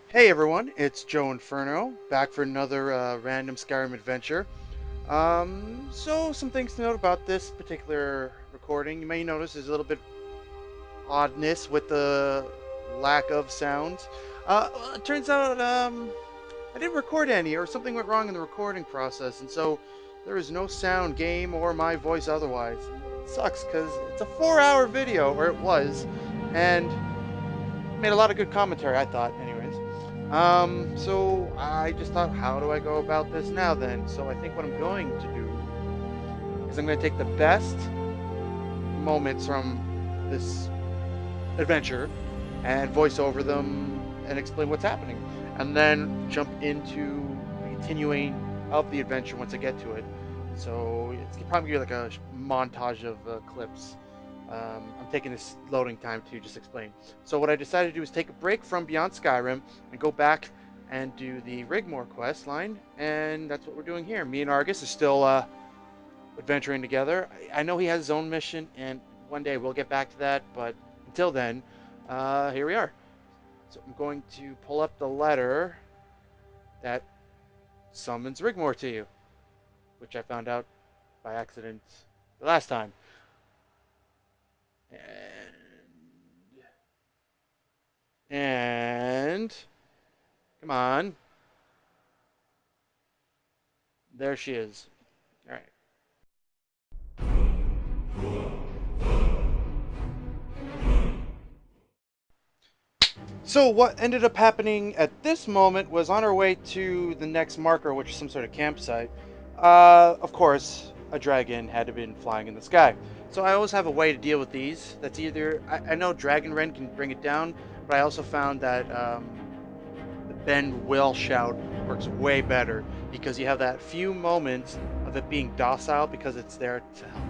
Hey everyone, it's Joe Inferno, back for another random Skyrim adventure. So some things to note about this particular recording. You may notice there's a little bit oddness with the lack of sounds. Well, it turns out I didn't record any, or something went wrong in the recording process, and so there is no sound, game, or my voice otherwise. It sucks because it's a 4-hour video, or it was, and made a lot of good commentary, I thought, anyways. So I just thought, how do I go about this now then? So I think what I'm going to do is I'm going to take the best moments from this adventure and voice over them and explain what's happening. And then jump into the continuing of the adventure once I get to it. So it's probably like a montage of clips. I'm taking this loading time to just explain. So what I decided to do is take a break from Beyond Skyrim and go back and do the Rigmor quest line, and that's what we're doing here. Me and Argus are still adventuring together. I know he has his own mission, and one day we'll get back to that, but until then, here we are. So I'm going to pull up the letter that summons Rigmor to you, which I found out by accident the last time. And come on. There she is. All right. So what ended up happening at this moment was on our way to the next marker, which is some sort of campsite. Of course, a dragon had been flying in the sky. So I always have a way to deal with these. That's either I know Dragon Rend can bring it down, but I also found that the Bend Will Shout works way better because you have that few moments of it being docile because it's there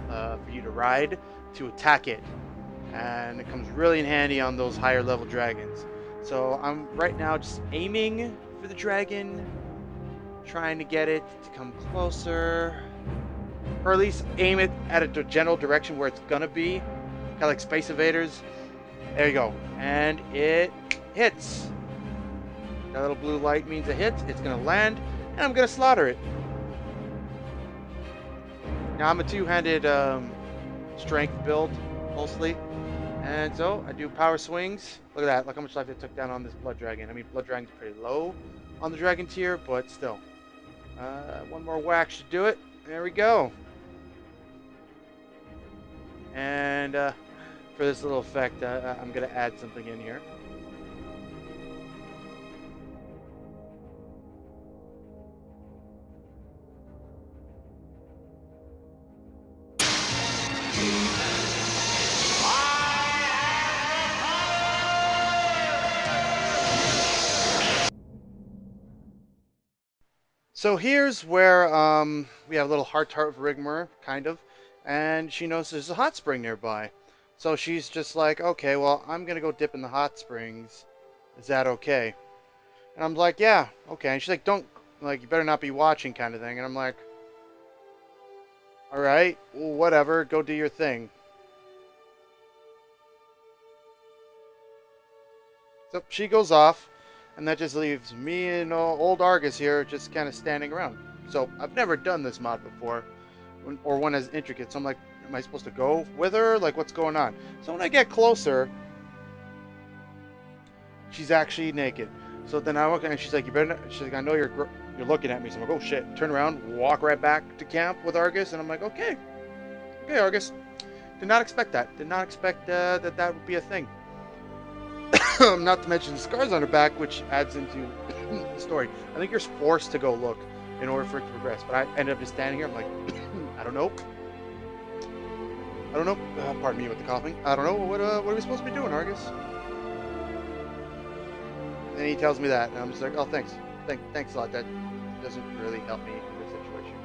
for you to ride to attack it, and it comes really in handy on those higher level dragons. So I'm right now just aiming for the dragon, trying to get it to come closer, or at least aim it at a general direction where it's gonna be, kind of like Space Invaders. There you go, and it hits. That little blue light means it hits. It's gonna land, and I'm gonna slaughter it. Now I'm a two-handed strength build mostly. And so I do power swings. Look at that. Look how much life it took down on this blood dragon. I mean, blood dragon's pretty low on the dragon tier, but still. One more whack should do it. There we go. And for this little effect, I'm going to add something in here. So here's where we have a little heart-to-heart with Rigmor, kind of, and she knows there's a hot spring nearby. So she's just like, okay, well, I'm going to go dip in the hot springs. Is that okay? And I'm like, yeah, okay. And she's like, don't, like, you better not be watching kind of thing. And I'm like, all right, well, whatever, go do your thing. So she goes off, and that just leaves me and old Argus here just kind of standing around. So I've never done this mod before, or one as intricate. So I'm like, am I supposed to go with her? Like, what's going on? So when I get closer, she's actually naked. So then I walk in, and she's like, you better not. She's like, I know you're looking at me. So I'm like, oh shit. Turn around, walk right back to camp with Argus, and I'm like, okay, Argus. Did not expect that. Did not expect that would be a thing. Not to mention the scars on her back, which adds into the story. I think you're forced to go look in order for it to progress. But I ended up just standing here. I'm like, I don't know. Pardon me with the coughing. I don't know. What are we supposed to be doing, Argus? And he tells me that, and I'm just like, oh, thanks. Thanks a lot. That doesn't really help me in this situation.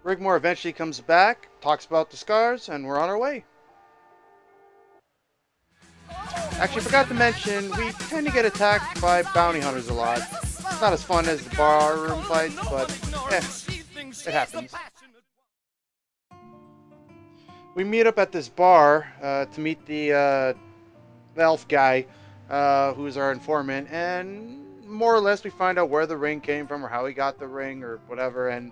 Rigmor eventually comes back, talks about the scars, and we're on our way. Actually, forgot to mention, we tend to get attacked by bounty hunters a lot. It's not as fun as the barroom fights, but it happens. We meet up at this bar to meet the elf guy, who's our informant, and more or less we find out where the ring came from or how he got the ring or whatever, and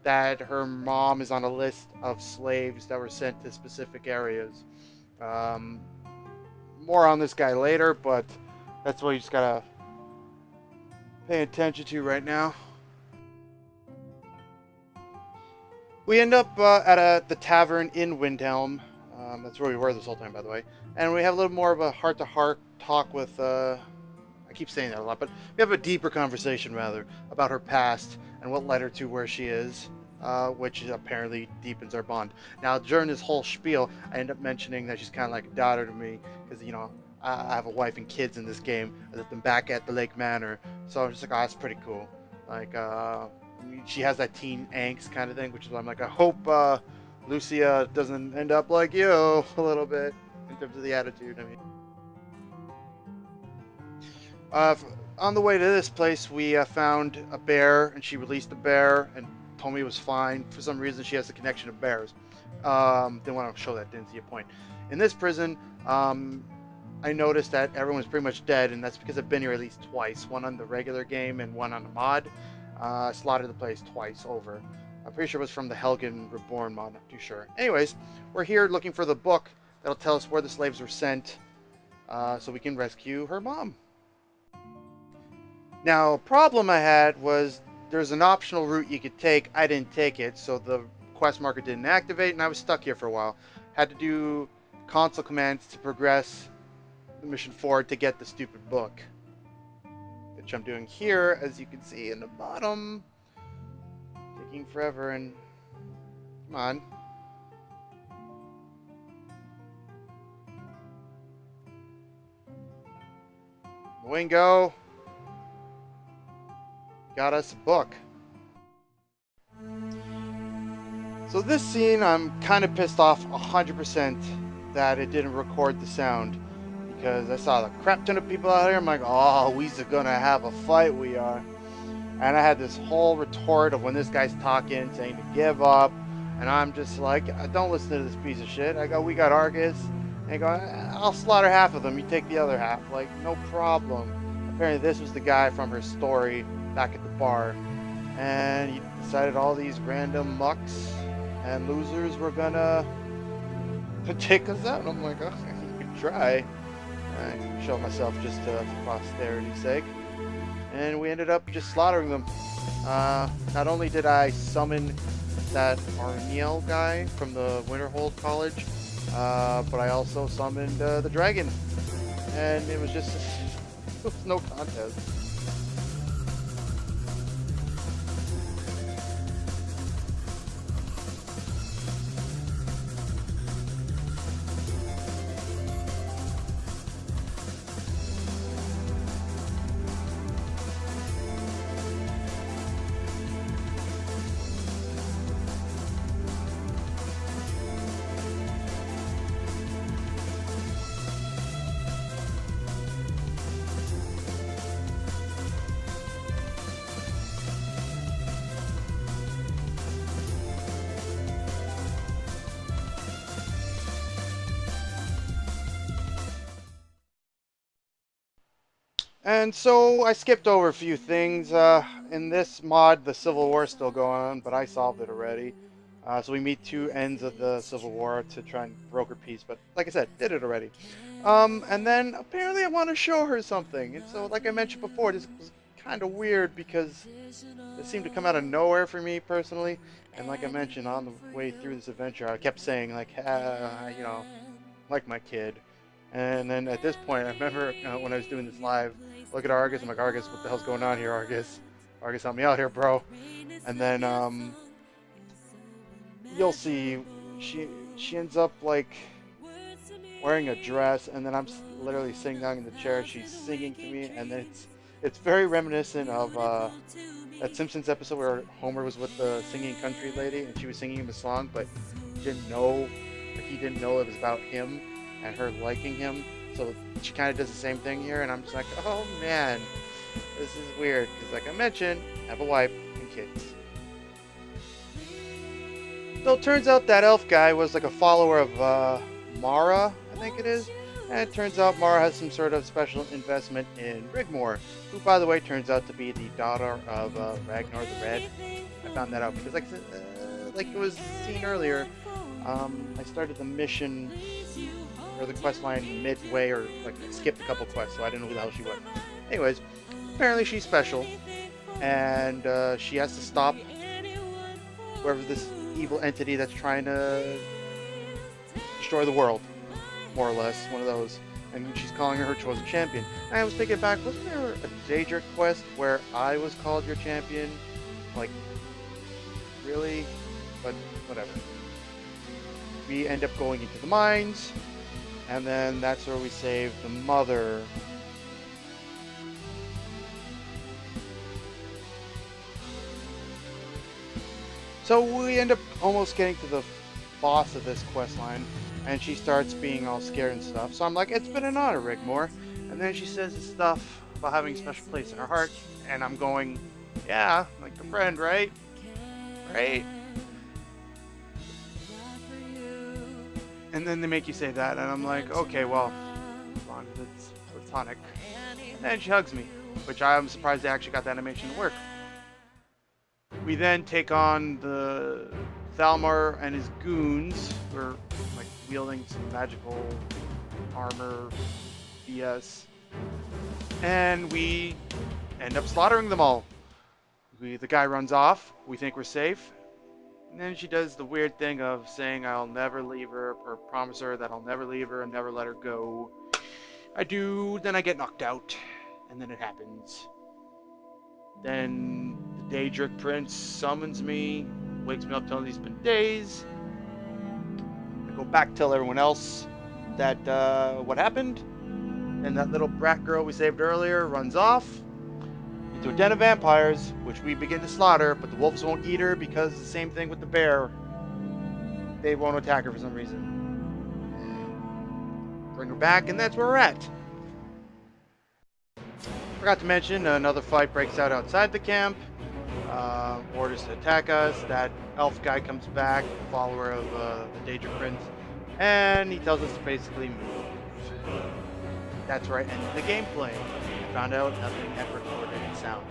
that her mom is on a list of slaves that were sent to specific areas. Um, More on this guy later, but that's what you just gotta pay attention to right now. We end up the tavern in Windhelm. That's where we were this whole time, by the way. And we have a little more of a heart-to-heart talk with. I keep saying that a lot, but we have a deeper conversation rather about her past and what led her to where she is, which apparently deepens our bond. Now, during this whole spiel, I end up mentioning that she's kind of like a daughter to me because I have a wife and kids in this game. I left them back at the Lake Manor, so I'm just like, oh, that's pretty cool. Like, I mean, she has that teen angst kind of thing, which is why I'm like, I hope Lucia doesn't end up like you a little bit in terms of the attitude. I mean, uh, on the way to this place, we found a bear, and she released the bear and told me it was fine. For some reason, she has a connection to bears. Didn't want to show that, didn't see a point. In this prison, I noticed that everyone's pretty much dead, and that's because I've been here at least twice. One on the regular game and one on the mod. I slaughtered the place twice over. I'm pretty sure it was from the Helgen Reborn mod, not too sure. Anyways, we're here looking for the book that'll tell us where the slaves were sent, so we can rescue her mom. Now, a problem I had was there's an optional route you could take. I didn't take it, so the quest marker didn't activate, and I was stuck here for a while. Had to do console commands to progress the mission forward to get the stupid book, which I'm doing here, as you can see in the bottom. Taking forever, and come on. Wingo, got us a book. So this scene, I'm kind of pissed off 100% that it didn't record the sound, because I saw the crap ton of people out here. I'm like, oh, we's gonna have a fight, we are. And I had this whole retort of when this guy's talking, saying to give up, and I'm just like, don't listen to this piece of shit. I go, we got Argus, and I go, I'll slaughter half of them, you take the other half, like, no problem. Apparently this was the guy from her story back at the bar, and he decided all these random mucks and losers were gonna take us out. And I'm like, oh, you could try. I show myself just for posterity's sake. And we ended up just slaughtering them. Not only did I summon that Arniel guy from the Winterhold College, but I also summoned the dragon. And it was just it was no contest. And so I skipped over a few things. In this mod, the Civil War is still going on, but I solved it already. So we meet two ends of the Civil War to try and broker peace, but like I said, did it already. And then apparently I want to show her something. And so, like I mentioned before, this was kind of weird because it seemed to come out of nowhere for me personally. And like I mentioned, on the way through this adventure, I kept saying like, like my kid. And then at this point, I remember when I was doing this live, look at Argus. I'm like, Argus, what the hell's going on here, Argus? Argus, help me out here, bro. And then you'll see, she ends up like wearing a dress, and then I'm literally sitting down in the chair. She's singing to me, and then it's very reminiscent of that Simpsons episode where Homer was with the singing country lady, and she was singing him a song, but he didn't know it was about him and her liking him. So she kind of does the same thing here, and I'm just like, oh man, this is weird. Because like I mentioned, I have a wife and kids. So it turns out that elf guy was like a follower of Mara, I think it is. And it turns out Mara has some sort of special investment in Rigmor, who, by the way, turns out to be the daughter of Ragnar the Red. I found that out because, like it was seen earlier, I started the mission or the quest line midway, or like skipped a couple quests, so I didn't know who the hell she was. Anyways, apparently she's special, and she has to stop whoever this evil entity that's trying to destroy the world, more or less, one of those. And she's calling her chosen champion. And I was thinking back, wasn't there a Daedric quest where I was called your champion? Like, really? But whatever. We end up going into the mines, and then that's where we save the mother. So we end up almost getting to the boss of this quest line, and she starts being all scared and stuff. So I'm like, it's been an honor, Rigmor. And then she says this stuff about having a special place in her heart, and I'm going, yeah, like a friend, right? Right? And then they make you say that, and I'm like, okay, well, as long as it's platonic. And then she hugs me, which I'm surprised they actually got the animation to work. We then take on the Thalmor and his goons, who are like wielding some magical armor BS, and we end up slaughtering them all. The guy runs off. We think we're safe. And then she does the weird thing of saying I'll never leave her, or promise her that I'll never leave her and never let her go. I do, then I get knocked out, and then it happens. Then the Daedric Prince summons me, wakes me up telling me it's been days. I go back, tell everyone else that what happened. And that little brat girl we saved earlier runs off into a den of vampires, which we begin to slaughter, but the wolves won't eat her because the same thing with the bear. They won't attack her for some reason. Bring her back, and that's where we're at. Forgot to mention, another fight breaks out outside the camp. Orders to attack us. That elf guy comes back, follower of the Daedric Prince, and he tells us to basically move. That's where I ended the gameplay. I found out nothing had recorded in sound.